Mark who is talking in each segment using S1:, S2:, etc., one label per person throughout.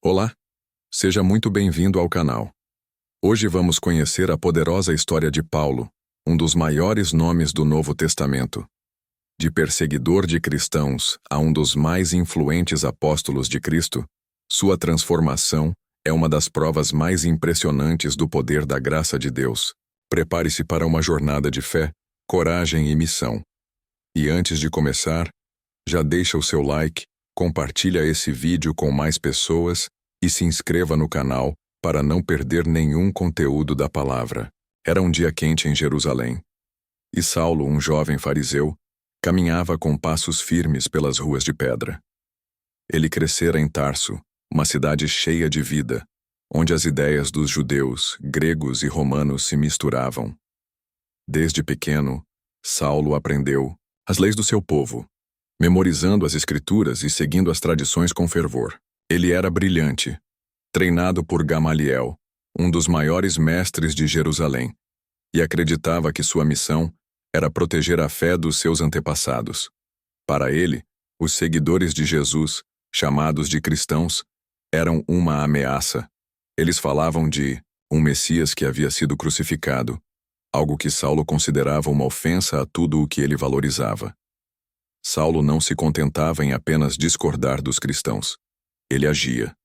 S1: Olá, seja muito bem-vindo ao canal. Hoje vamos conhecer a poderosa história de Paulo, um dos maiores nomes do Novo Testamento. De perseguidor de cristãos a um dos mais influentes apóstolos de Cristo, sua transformação é uma das provas mais impressionantes do poder da graça de Deus. Prepare-se para uma jornada de fé, coragem e missão. E antes de começar, já deixa o seu like, compartilha esse vídeo com mais pessoas e se inscreva no canal para não perder nenhum conteúdo da palavra. Era um dia quente em Jerusalém. E Saulo, um jovem fariseu, caminhava com passos firmes pelas ruas de pedra. Ele crescera em Tarso, uma cidade cheia de vida, onde as ideias dos judeus, gregos e romanos se misturavam. Desde pequeno, Saulo aprendeu as leis do seu povo, memorizando as escrituras e seguindo as tradições com fervor. Ele era brilhante, treinado por Gamaliel, um dos maiores mestres de Jerusalém, e acreditava que sua missão era proteger a fé dos seus antepassados. Para ele, os seguidores de Jesus, chamados de cristãos, eram uma ameaça. Eles falavam de um Messias que havia sido crucificado, algo que Saulo considerava uma ofensa a tudo o que ele valorizava. Saulo não se contentava em apenas discordar dos cristãos. Ele agia.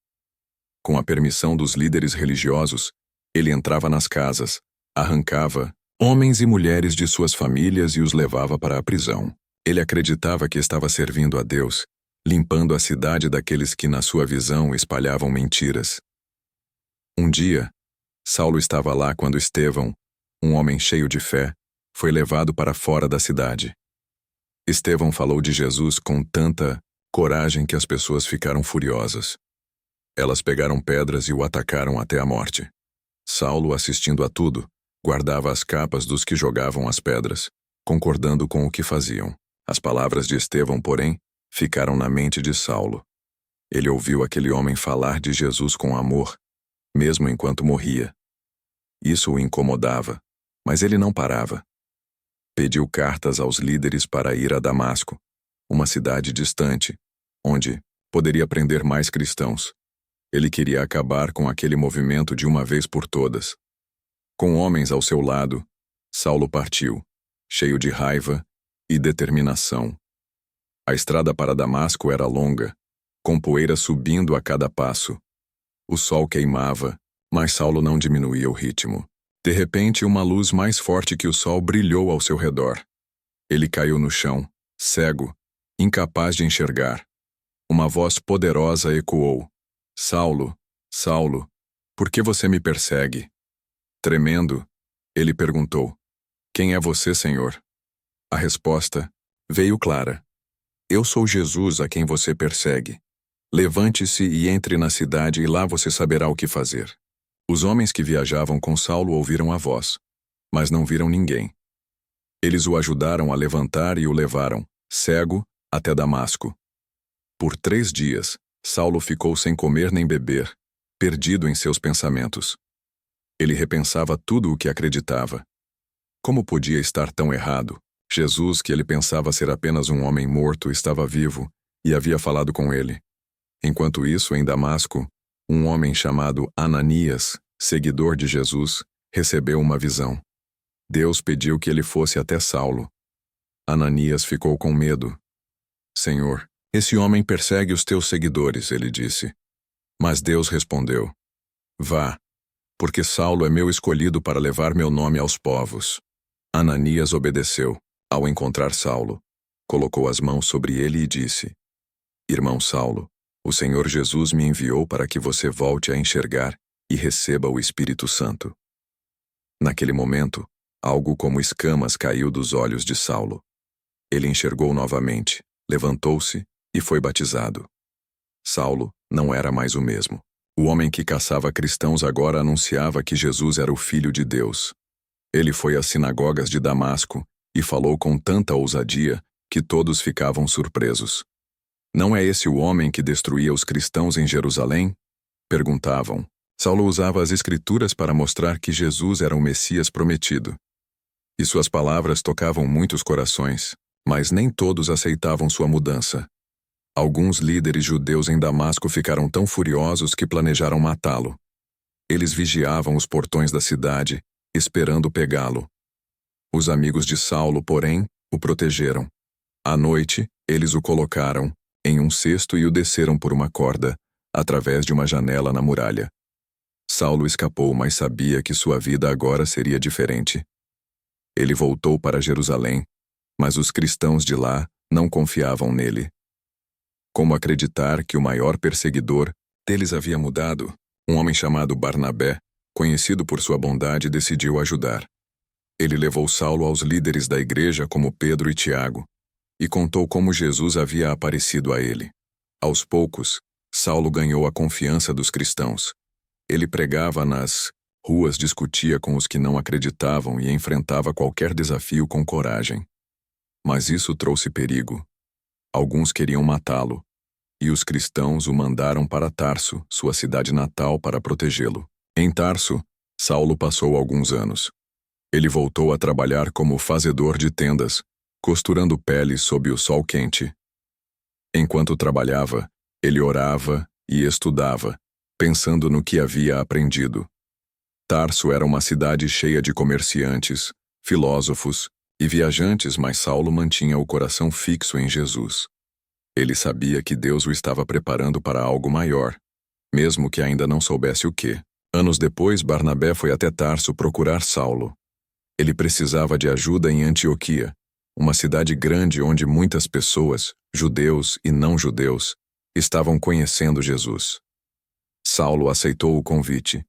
S1: Com a permissão dos líderes religiosos, ele entrava nas casas, arrancava homens e mulheres de suas famílias e os levava para a prisão. Ele acreditava que estava servindo a Deus, limpando a cidade daqueles que, na sua visão, espalhavam mentiras. Um dia, Saulo estava lá quando Estevão, um homem cheio de fé, foi levado para fora da cidade. Estevão falou de Jesus com tanta coragem que as pessoas ficaram furiosas. Elas pegaram pedras e o atacaram até a morte. Saulo, assistindo a tudo, guardava as capas dos que jogavam as pedras, concordando com o que faziam. As palavras de Estevão, porém, ficaram na mente de Saulo. Ele ouviu aquele homem falar de Jesus com amor, mesmo enquanto morria. Isso o incomodava, mas ele não parava. Pediu cartas aos líderes para ir a Damasco, uma cidade distante, onde poderia prender mais cristãos. Ele queria acabar com aquele movimento de uma vez por todas. Com homens ao seu lado, Saulo partiu, cheio de raiva e determinação. A estrada para Damasco era longa, com poeira subindo a cada passo. O sol queimava, mas Saulo não diminuía o ritmo. De repente, uma luz mais forte que o sol brilhou ao seu redor. Ele caiu no chão, cego, incapaz de enxergar. Uma voz poderosa ecoou: Saulo, Saulo, por que você me persegue? Tremendo, ele perguntou: Quem é você, Senhor? A resposta veio clara: Eu sou Jesus a quem você persegue. Levante-se e entre na cidade e lá você saberá o que fazer. Os homens que viajavam com Saulo ouviram a voz, mas não viram ninguém. Eles o ajudaram a levantar e o levaram, cego, até Damasco. Por 3 dias, Saulo ficou sem comer nem beber, perdido em seus pensamentos. Ele repensava tudo o que acreditava. Como podia estar tão errado? Jesus, que ele pensava ser apenas um homem morto, estava vivo e havia falado com ele. Enquanto isso, em Damasco, um homem chamado Ananias, seguidor de Jesus, recebeu uma visão. Deus pediu que ele fosse até Saulo. Ananias ficou com medo. Senhor, esse homem persegue os teus seguidores, ele disse. Mas Deus respondeu: Vá, porque Saulo é meu escolhido para levar meu nome aos povos. Ananias obedeceu. Ao encontrar Saulo, colocou as mãos sobre ele e disse: Irmão Saulo, o Senhor Jesus me enviou para que você volte a enxergar e receba o Espírito Santo. Naquele momento, algo como escamas caiu dos olhos de Saulo. Ele enxergou novamente, levantou-se e foi batizado. Saulo não era mais o mesmo. O homem que caçava cristãos agora anunciava que Jesus era o Filho de Deus. Ele foi às sinagogas de Damasco e falou com tanta ousadia que todos ficavam surpresos. Não é esse o homem que destruía os cristãos em Jerusalém? Perguntavam. Saulo usava as Escrituras para mostrar que Jesus era o Messias prometido. E suas palavras tocavam muitos corações, mas nem todos aceitavam sua mudança. Alguns líderes judeus em Damasco ficaram tão furiosos que planejaram matá-lo. Eles vigiavam os portões da cidade, esperando pegá-lo. Os amigos de Saulo, porém, o protegeram. À noite, eles o colocaram em um cesto e o desceram por uma corda, através de uma janela na muralha. Saulo escapou, mas sabia que sua vida agora seria diferente. Ele voltou para Jerusalém, mas os cristãos de lá não confiavam nele. Como acreditar que o maior perseguidor deles havia mudado? Um homem chamado Barnabé, conhecido por sua bondade, decidiu ajudar. Ele levou Saulo aos líderes da igreja como Pedro e Tiago, e contou como Jesus havia aparecido a ele. Aos poucos, Saulo ganhou a confiança dos cristãos. Ele pregava nas ruas, discutia com os que não acreditavam e enfrentava qualquer desafio com coragem. Mas isso trouxe perigo. Alguns queriam matá-lo, e os cristãos o mandaram para Tarso, sua cidade natal, para protegê-lo. Em Tarso, Saulo passou alguns anos. Ele voltou a trabalhar como fazedor de tendas, costurando peles sob o sol quente. Enquanto trabalhava, ele orava e estudava, pensando no que havia aprendido. Tarso era uma cidade cheia de comerciantes, filósofos e viajantes, mas Saulo mantinha o coração fixo em Jesus. Ele sabia que Deus o estava preparando para algo maior, mesmo que ainda não soubesse o quê. Anos depois, Barnabé foi até Tarso procurar Saulo. Ele precisava de ajuda em Antioquia, uma cidade grande onde muitas pessoas, judeus e não-judeus, estavam conhecendo Jesus. Saulo aceitou o convite,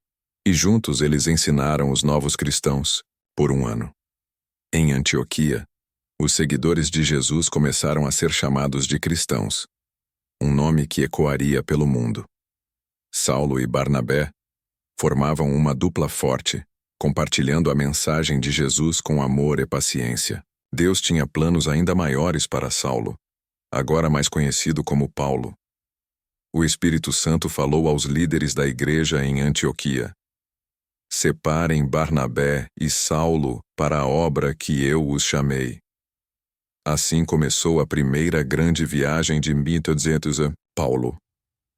S1: e juntos eles ensinaram os novos cristãos, por um ano. Em Antioquia, os seguidores de Jesus começaram a ser chamados de cristãos, um nome que ecoaria pelo mundo. Saulo e Barnabé formavam uma dupla forte, compartilhando a mensagem de Jesus com amor e paciência. Deus tinha planos ainda maiores para Saulo, agora mais conhecido como Paulo. O Espírito Santo falou aos líderes da igreja em Antioquia: separem Barnabé e Saulo para a obra que eu os chamei. Assim começou a primeira grande viagem de Paulo.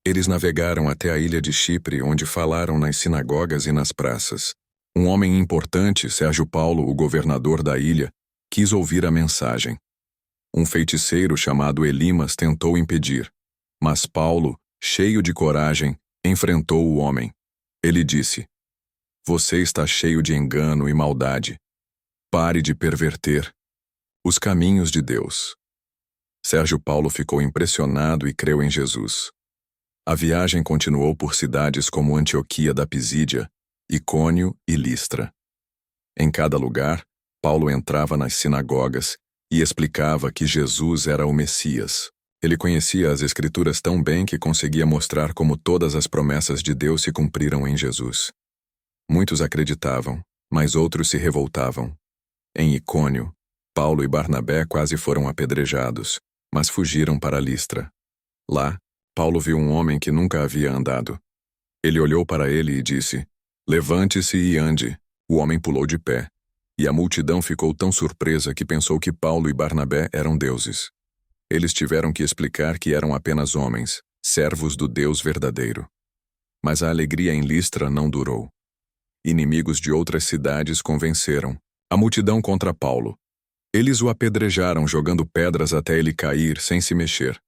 S1: Eles navegaram até a ilha de Chipre, onde falaram nas sinagogas e nas praças. Um homem importante, Sérgio Paulo, o governador da ilha, quis ouvir a mensagem. Um feiticeiro chamado Elimas tentou impedir, mas Paulo, cheio de coragem, enfrentou o homem. Ele disse: você está cheio de engano e maldade. Pare de perverter os caminhos de Deus. Sérgio Paulo ficou impressionado e creu em Jesus. A viagem continuou por cidades como Antioquia da Pisídia, Icônio e Listra. Em cada lugar, Paulo entrava nas sinagogas e explicava que Jesus era o Messias. Ele conhecia as Escrituras tão bem que conseguia mostrar como todas as promessas de Deus se cumpriram em Jesus. Muitos acreditavam, mas outros se revoltavam. Em Icônio, Paulo e Barnabé quase foram apedrejados, mas fugiram para Listra. Lá, Paulo viu um homem que nunca havia andado. Ele olhou para ele e disse: levante-se e ande. O homem pulou de pé, e a multidão ficou tão surpresa que pensou que Paulo e Barnabé eram deuses. Eles tiveram que explicar que eram apenas homens, servos do Deus verdadeiro. Mas a alegria em Listra não durou. Inimigos de outras cidades convenceram a multidão contra Paulo. Eles o apedrejaram jogando pedras até ele cair sem se mexer.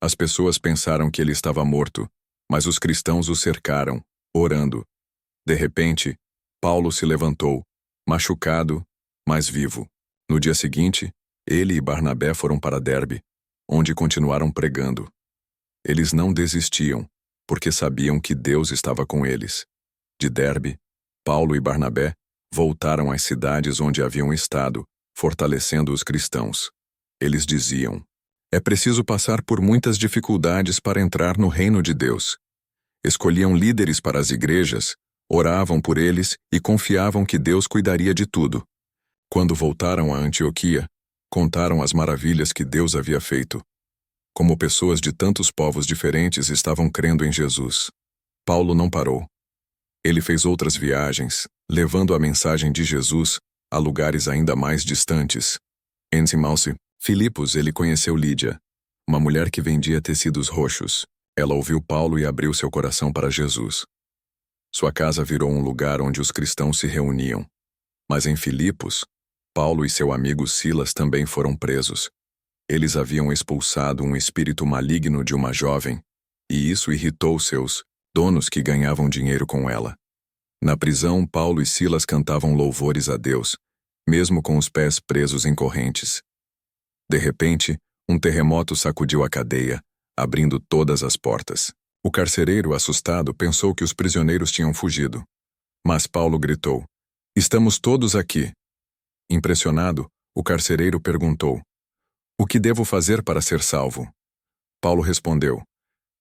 S1: As pessoas pensaram que ele estava morto, mas os cristãos o cercaram, orando. De repente, Paulo se levantou, machucado, mas vivo. No dia seguinte, ele e Barnabé foram para Derbe, onde continuaram pregando. Eles não desistiam, porque sabiam que Deus estava com eles. De Derbe, Paulo e Barnabé voltaram às cidades onde haviam estado, fortalecendo os cristãos. Eles diziam: é preciso passar por muitas dificuldades para entrar no reino de Deus. Escolhiam líderes para as igrejas, oravam por eles e confiavam que Deus cuidaria de tudo. Quando voltaram a Antioquia, contaram as maravilhas que Deus havia feito. Como pessoas de tantos povos diferentes estavam crendo em Jesus. Paulo não parou. Ele fez outras viagens, levando a mensagem de Jesus a lugares ainda mais distantes. Em Filipos ele conheceu Lídia, uma mulher que vendia tecidos roxos. Ela ouviu Paulo e abriu seu coração para Jesus. Sua casa virou um lugar onde os cristãos se reuniam. Mas em Filipos, Paulo e seu amigo Silas também foram presos. Eles haviam expulsado um espírito maligno de uma jovem, e isso irritou seus donos que ganhavam dinheiro com ela. Na prisão, Paulo e Silas cantavam louvores a Deus, mesmo com os pés presos em correntes. De repente, um terremoto sacudiu a cadeia, abrindo todas as portas. O carcereiro, assustado, pensou que os prisioneiros tinham fugido. Mas Paulo gritou: "Estamos todos aqui." Impressionado, o carcereiro perguntou: "O que devo fazer para ser salvo?" Paulo respondeu: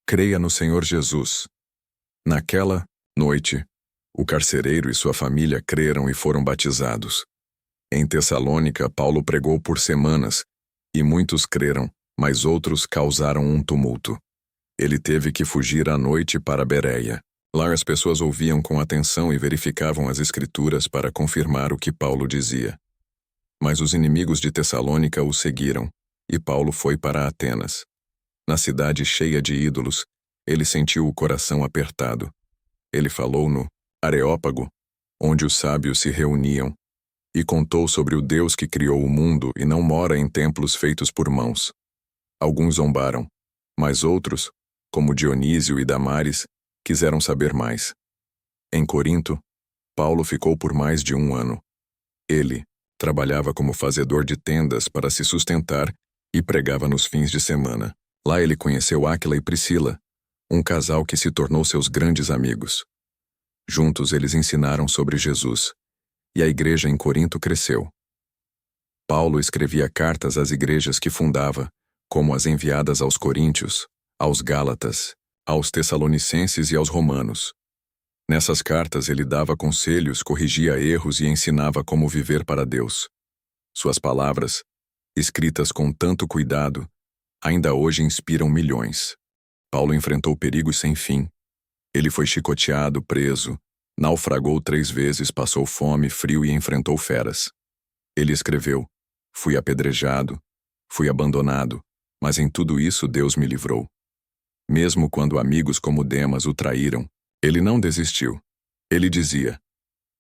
S1: "Creia no Senhor Jesus." Naquela noite, o carcereiro e sua família creram e foram batizados. Em Tessalônica, Paulo pregou por semanas, e muitos creram, mas outros causaram um tumulto. Ele teve que fugir à noite para Bereia. Lá as pessoas ouviam com atenção e verificavam as Escrituras para confirmar o que Paulo dizia. Mas os inimigos de Tessalônica o seguiram, e Paulo foi para Atenas. Na cidade cheia de ídolos, ele sentiu o coração apertado. Ele falou no Areópago, onde os sábios se reuniam, e contou sobre o Deus que criou o mundo e não mora em templos feitos por mãos. Alguns zombaram, mas outros, como Dionísio e Damares, quiseram saber mais. Em Corinto, Paulo ficou por mais de 1 ano. Ele trabalhava como fazedor de tendas para se sustentar e pregava nos fins de semana. Lá ele conheceu Áquila e Priscila, um casal que se tornou seus grandes amigos. Juntos eles ensinaram sobre Jesus, e a igreja em Corinto cresceu. Paulo escrevia cartas às igrejas que fundava, como as enviadas aos Coríntios, aos Gálatas, aos Tessalonicenses e aos Romanos. Nessas cartas ele dava conselhos, corrigia erros e ensinava como viver para Deus. Suas palavras, escritas com tanto cuidado, ainda hoje inspiram milhões. Paulo enfrentou perigos sem fim. Ele foi chicoteado, preso, naufragou 3 vezes, passou fome, frio e enfrentou feras. Ele escreveu: "Fui apedrejado, fui abandonado, mas em tudo isso Deus me livrou." Mesmo quando amigos como Demas o traíram, ele não desistiu. Ele dizia: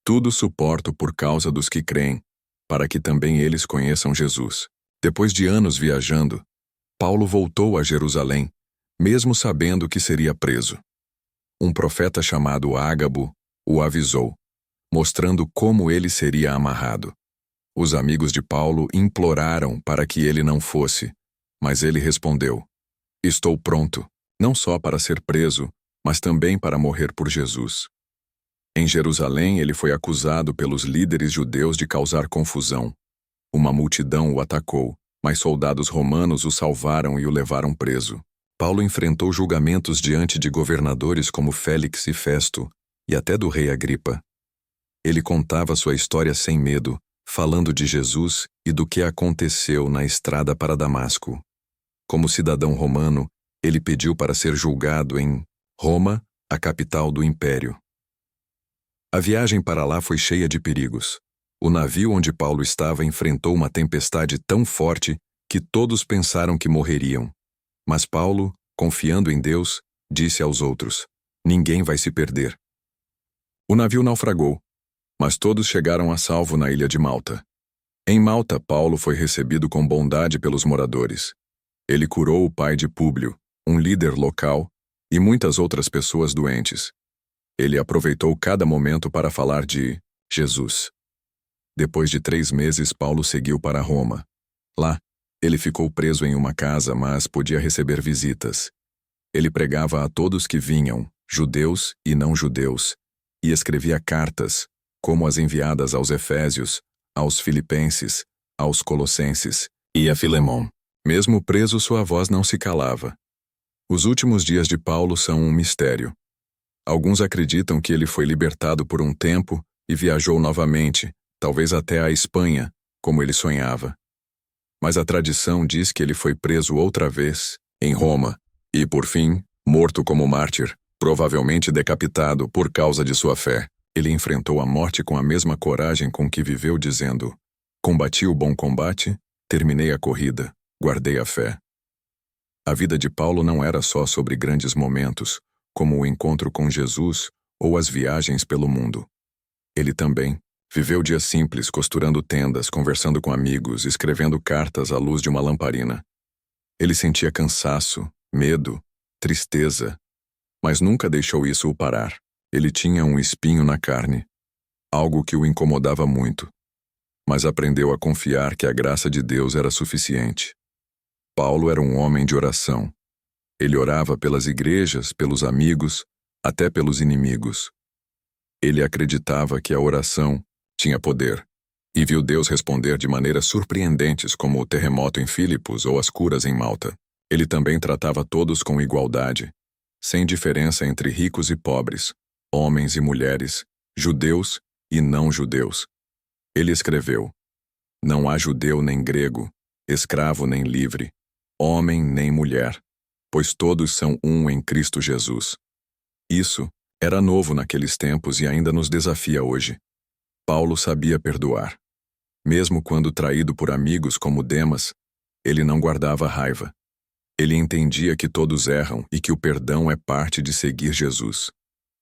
S1: "Tudo suporto por causa dos que creem, para que também eles conheçam Jesus." Depois de anos viajando, Paulo voltou a Jerusalém, mesmo sabendo que seria preso. Um profeta chamado Ágabo o avisou, mostrando como ele seria amarrado. Os amigos de Paulo imploraram para que ele não fosse, mas ele respondeu: "Estou pronto, não só para ser preso, mas também para morrer por Jesus." Em Jerusalém, ele foi acusado pelos líderes judeus de causar confusão. Uma multidão o atacou, mas soldados romanos o salvaram e o levaram preso. Paulo enfrentou julgamentos diante de governadores como Félix e Festo, e até do rei Agripa. Ele contava sua história sem medo, falando de Jesus e do que aconteceu na estrada para Damasco. Como cidadão romano, ele pediu para ser julgado em Roma, a capital do império. A viagem para lá foi cheia de perigos. O navio onde Paulo estava enfrentou uma tempestade tão forte que todos pensaram que morreriam. Mas Paulo, confiando em Deus, disse aos outros: "Ninguém vai se perder." O navio naufragou, mas todos chegaram a salvo na ilha de Malta. Em Malta, Paulo foi recebido com bondade pelos moradores. Ele curou o pai de Públio, um líder local, e muitas outras pessoas doentes. Ele aproveitou cada momento para falar de Jesus. Depois de 3 meses, Paulo seguiu para Roma. Lá, ele ficou preso em uma casa, mas podia receber visitas. Ele pregava a todos que vinham, judeus e não judeus, e escrevia cartas, como as enviadas aos Efésios, aos Filipenses, aos Colossenses e a Filemon. Mesmo preso, sua voz não se calava. Os últimos dias de Paulo são um mistério. Alguns acreditam que ele foi libertado por um tempo e viajou novamente, talvez até à Espanha, como ele sonhava. Mas a tradição diz que ele foi preso outra vez, em Roma, e, por fim, morto como mártir, provavelmente decapitado por causa de sua fé. Ele enfrentou a morte com a mesma coragem com que viveu, dizendo: "Combati o bom combate, terminei a corrida, guardei a fé." A vida de Paulo não era só sobre grandes momentos, como o encontro com Jesus ou as viagens pelo mundo. Ele também viveu dias simples, costurando tendas, conversando com amigos, escrevendo cartas à luz de uma lamparina. Ele sentia cansaço, medo, tristeza, mas nunca deixou isso o parar. Ele tinha um espinho na carne, algo que o incomodava muito, mas aprendeu a confiar que a graça de Deus era suficiente. Paulo era um homem de oração. Ele orava pelas igrejas, pelos amigos, até pelos inimigos. Ele acreditava que a oração tinha poder, e viu Deus responder de maneiras surpreendentes, como o terremoto em Filipos ou as curas em Malta. Ele também tratava todos com igualdade, sem diferença entre ricos e pobres, homens e mulheres, judeus e não judeus. Ele escreveu: "Não há judeu nem grego, escravo nem livre, homem nem mulher, pois todos são um em Cristo Jesus." Isso era novo naqueles tempos e ainda nos desafia hoje. Paulo sabia perdoar. Mesmo quando traído por amigos como Demas, ele não guardava raiva. Ele entendia que todos erram e que o perdão é parte de seguir Jesus.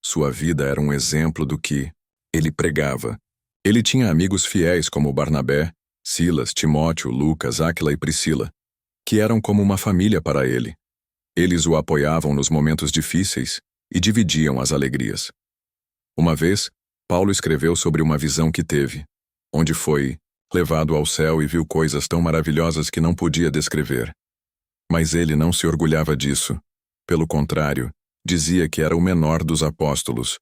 S1: Sua vida era um exemplo do que ele pregava. Ele tinha amigos fiéis como Barnabé, Silas, Timóteo, Lucas, Áquila e Priscila, que eram como uma família para ele. Eles o apoiavam nos momentos difíceis e dividiam as alegrias. Uma vez, Paulo escreveu sobre uma visão que teve, onde foi levado ao céu e viu coisas tão maravilhosas que não podia descrever. Mas ele não se orgulhava disso. Pelo contrário, dizia que era o menor dos apóstolos,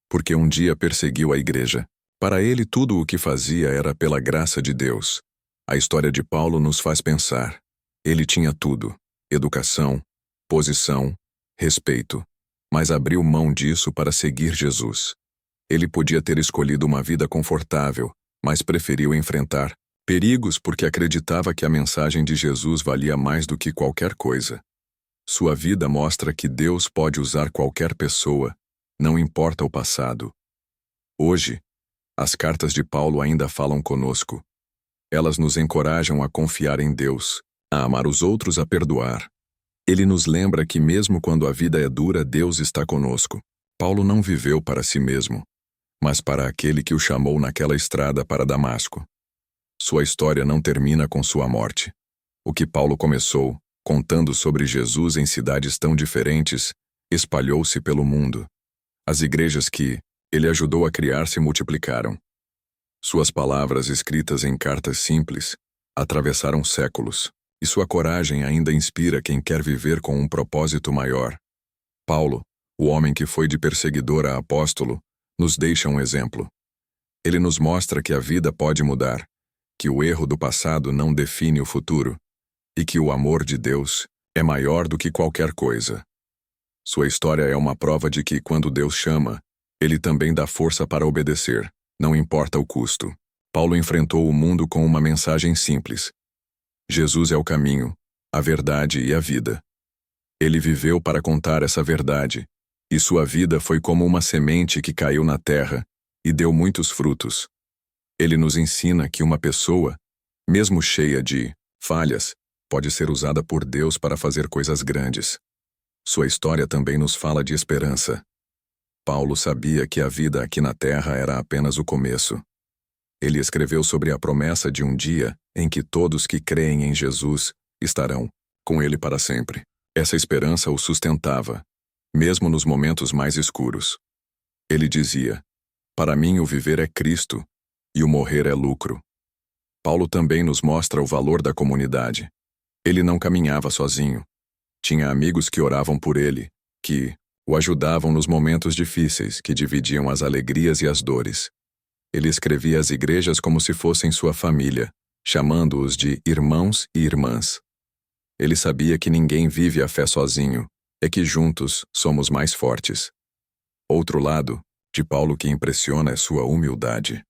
S1: porque um dia perseguiu a igreja. Para ele, tudo o que fazia era pela graça de Deus. A história de Paulo nos faz pensar. Ele tinha tudo: educação, posição, respeito, mas abriu mão disso para seguir Jesus. Ele podia ter escolhido uma vida confortável, mas preferiu enfrentar perigos porque acreditava que a mensagem de Jesus valia mais do que qualquer coisa. Sua vida mostra que Deus pode usar qualquer pessoa, não importa o passado. Hoje, as cartas de Paulo ainda falam conosco. Elas nos encorajam a confiar em Deus, a amar os outros, a perdoar. Ele nos lembra que mesmo quando a vida é dura, Deus está conosco. Paulo não viveu para si mesmo, mas para aquele que o chamou naquela estrada para Damasco. Sua história não termina com sua morte. O que Paulo começou, contando sobre Jesus em cidades tão diferentes, espalhou-se pelo mundo. As igrejas que ele ajudou a criar se multiplicaram. Suas palavras, escritas em cartas simples, atravessaram séculos, e sua coragem ainda inspira quem quer viver com um propósito maior. Paulo, o homem que foi de perseguidor a apóstolo, nos deixa um exemplo. Ele nos mostra que a vida pode mudar, que o erro do passado não define o futuro, e que o amor de Deus é maior do que qualquer coisa. Sua história é uma prova de que, quando Deus chama, ele também dá força para obedecer, não importa o custo. Paulo enfrentou o mundo com uma mensagem simples: Jesus é o caminho, a verdade e a vida. Ele viveu para contar essa verdade, e sua vida foi como uma semente que caiu na terra e deu muitos frutos. Ele nos ensina que uma pessoa, mesmo cheia de falhas, pode ser usada por Deus para fazer coisas grandes. Sua história também nos fala de esperança. Paulo sabia que a vida aqui na terra era apenas o começo. Ele escreveu sobre a promessa de um dia em que todos que creem em Jesus estarão com ele para sempre. Essa esperança o sustentava, mesmo nos momentos mais escuros. Ele dizia: "Para mim o viver é Cristo e o morrer é lucro." Paulo também nos mostra o valor da comunidade. Ele não caminhava sozinho. Tinha amigos que oravam por ele, que o ajudavam nos momentos difíceis, que dividiam as alegrias e as dores. Ele escrevia às igrejas como se fossem sua família, chamando-os de irmãos e irmãs. Ele sabia que ninguém vive a fé sozinho, é que juntos somos mais fortes. Outro lado de Paulo que impressiona é sua humildade.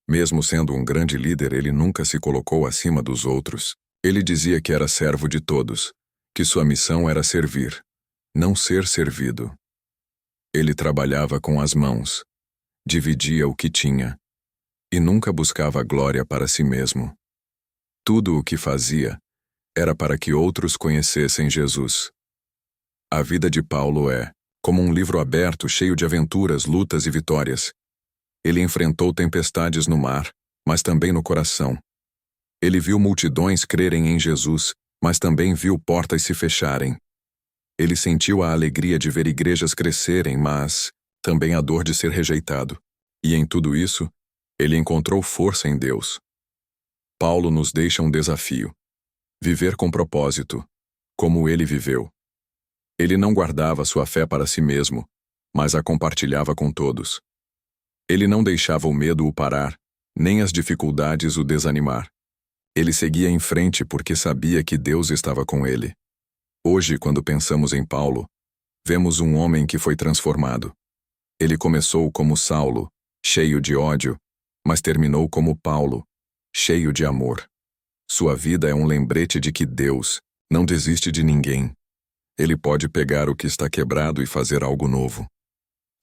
S1: Mesmo sendo um grande líder, ele nunca se colocou acima dos outros. Ele dizia que era servo de todos, que sua missão era servir, não ser servido. Ele trabalhava com as mãos, dividia o que tinha, e nunca buscava glória para si mesmo. Tudo o que fazia Era para que outros conhecessem Jesus. A vida de Paulo é como um livro aberto cheio de aventuras, lutas e vitórias. Ele enfrentou tempestades no mar, mas também no coração. Ele viu multidões crerem em Jesus, mas também viu portas se fecharem. Ele sentiu a alegria de ver igrejas crescerem, mas também a dor de ser rejeitado. E em tudo isso, ele encontrou força em Deus. Paulo nos deixa um desafio: viver com propósito, como ele viveu. Ele não guardava sua fé para si mesmo, mas a compartilhava com todos. Ele não deixava o medo o parar, nem as dificuldades o desanimar. Ele seguia em frente porque sabia que Deus estava com ele. Hoje, quando pensamos em Paulo, vemos um homem que foi transformado. Ele começou como Saulo, cheio de ódio, mas terminou como Paulo, cheio de amor. Sua vida é um lembrete de que Deus não desiste de ninguém. Ele pode pegar o que está quebrado e fazer algo novo.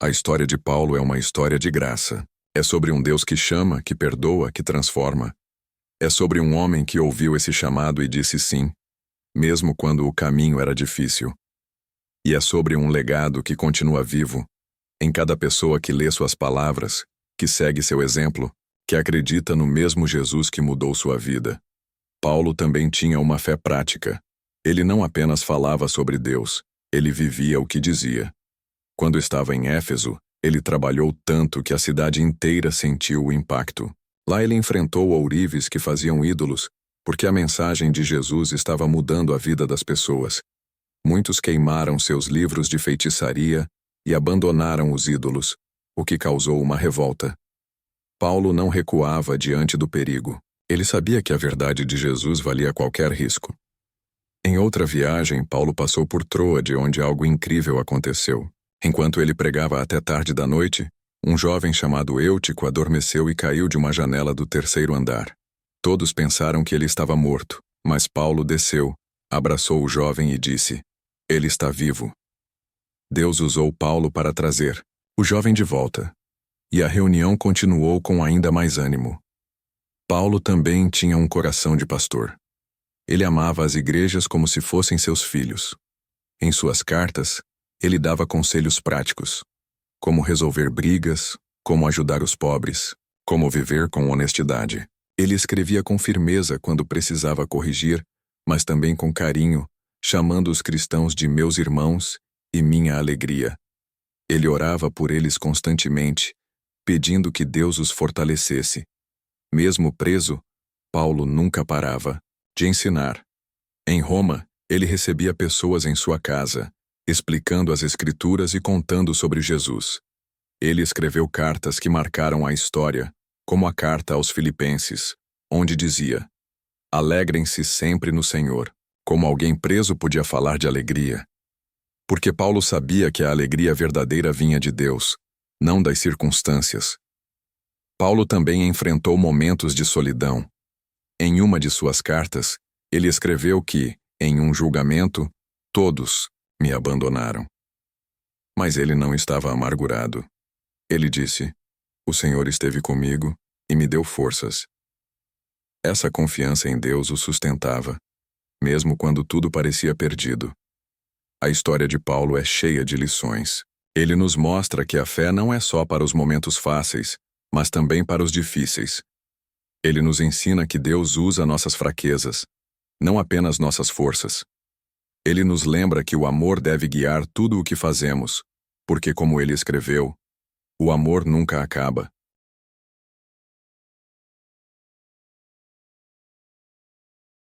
S1: A história de Paulo é uma história de graça. É sobre um Deus que chama, que perdoa, que transforma. É sobre um homem que ouviu esse chamado e disse sim, mesmo quando o caminho era difícil. E é sobre um legado que continua vivo, em cada pessoa que lê suas palavras, que segue seu exemplo, que acredita no mesmo Jesus que mudou sua vida. Paulo também tinha uma fé prática. Ele não apenas falava sobre Deus, ele vivia o que dizia. Quando estava em Éfeso, ele trabalhou tanto que a cidade inteira sentiu o impacto. Lá ele enfrentou ourives que faziam ídolos, porque a mensagem de Jesus estava mudando a vida das pessoas. Muitos queimaram seus livros de feitiçaria e abandonaram os ídolos, o que causou uma revolta. Paulo não recuava diante do perigo. Ele sabia que a verdade de Jesus valia qualquer risco. Em outra viagem, Paulo passou por Troade, onde algo incrível aconteceu. Enquanto ele pregava até tarde da noite, um jovem chamado Eutico adormeceu e caiu de uma janela do 3º andar. Todos pensaram que ele estava morto, mas Paulo desceu, abraçou o jovem e disse: "Ele está vivo." Deus usou Paulo para trazer o jovem de volta, e a reunião continuou com ainda mais ânimo. Paulo também tinha um coração de pastor. Ele amava as igrejas como se fossem seus filhos. Em suas cartas, ele dava conselhos práticos: como resolver brigas, como ajudar os pobres, como viver com honestidade. Ele escrevia com firmeza quando precisava corrigir, mas também com carinho, chamando os cristãos de meus irmãos e minha alegria. Ele orava por eles constantemente, pedindo que Deus os fortalecesse. Mesmo preso, Paulo nunca parava de ensinar. Em Roma, ele recebia pessoas em sua casa, explicando as Escrituras e contando sobre Jesus. Ele escreveu cartas que marcaram a história, como a carta aos Filipenses, onde dizia: "Alegrem-se sempre no Senhor." Como alguém preso podia falar de alegria? Porque Paulo sabia que a alegria verdadeira vinha de Deus, não das circunstâncias. Paulo também enfrentou momentos de solidão. Em uma de suas cartas, ele escreveu que, em um julgamento, todos me abandonaram. Mas ele não estava amargurado. Ele disse: "O Senhor esteve comigo e me deu forças." Essa confiança em Deus o sustentava, mesmo quando tudo parecia perdido. A história de Paulo é cheia de lições. Ele nos mostra que a fé não é só para os momentos fáceis, mas também para os difíceis. Ele nos ensina que Deus usa nossas fraquezas, não apenas nossas forças. Ele nos lembra que o amor deve guiar tudo o que fazemos, porque, como ele escreveu, o amor nunca acaba.